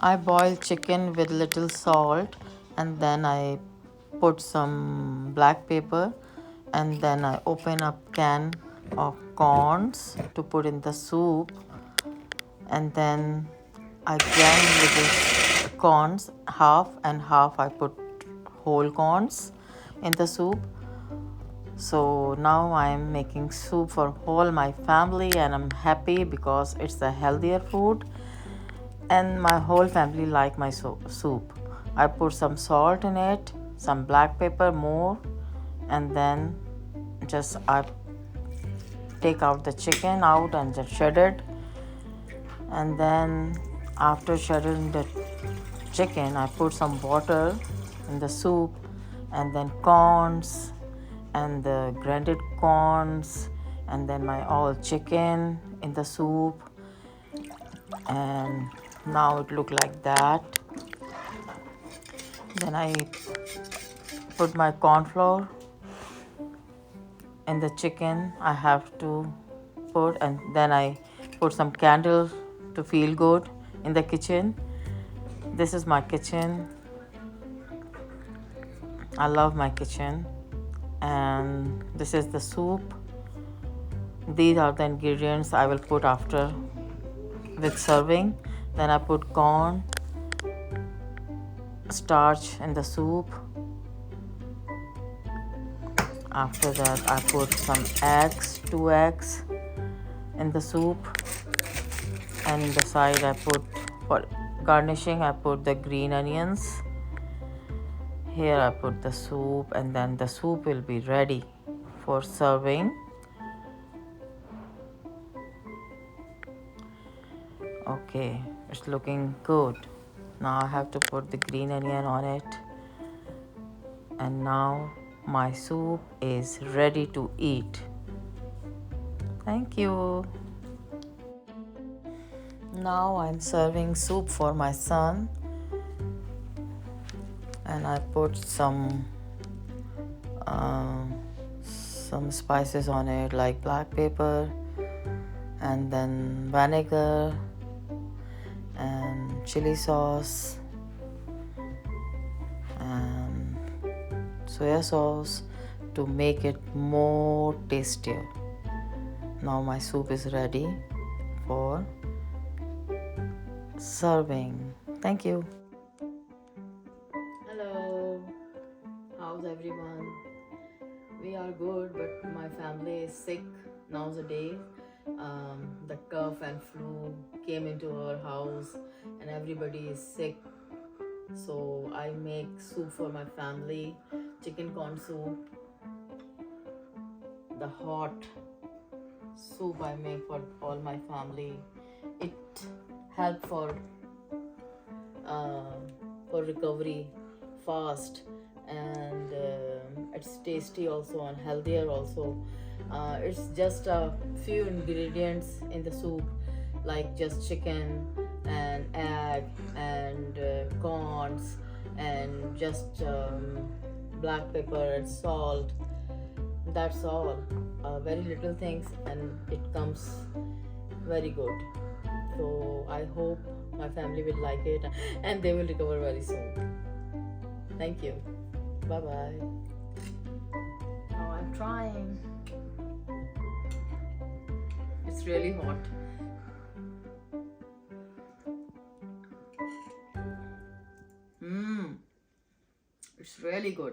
I boil chicken with little salt, and then I put some black pepper, and then I open up can of corns to put in the soup, and then I grind little corns half and half. I put whole corns in the soup. So now I am making soup for whole my family, and I'm happy because it's a healthier food and my whole family like my soup. I put some salt in it, some black pepper more, and then just I take out the chicken out and just shred it. And then after shredding the chicken, I put some water in the soup, and then corns and the grinded corns, and then my all chicken in the soup. And now it look like that. Then I put my corn flour in the chicken. I have to put, and then I put some candle to feel good in the kitchen. This is my kitchen. I love my kitchen. And this is the soup. These are the ingredients I will put after with serving. Then I put corn starch in the soup. After that I put some eggs, 2 eggs in the soup, and in the side I put, for garnishing, I put the green onions. Here I put the soup, and then the soup will be ready for serving. Okay, it's looking good. Now I have to put the green onion on it, and now my soup is ready to eat. Thank you. Now I'm serving soup for my son, and I put some spices on it like black pepper, and then vinegar and chili sauce and soya sauce to make it more tastier. Now my soup is ready for serving. Thank you. Hello, how's everyone? We are good, but my family is sick nowadays. The cough and flu came into our house, and everybody is sick. So I make soup for my family, chicken corn soup. The hot soup I make for all my family. It helps for recovery fast, and it's tasty also and healthier also. It's just a few ingredients in the soup, like just chicken and egg and corns and just black pepper and salt. That's all. Very little things, and it comes very good. So I hope my family will like it and they will recover very soon. Thank you. Bye bye. Now I'm trying. It's really hot. It's really good.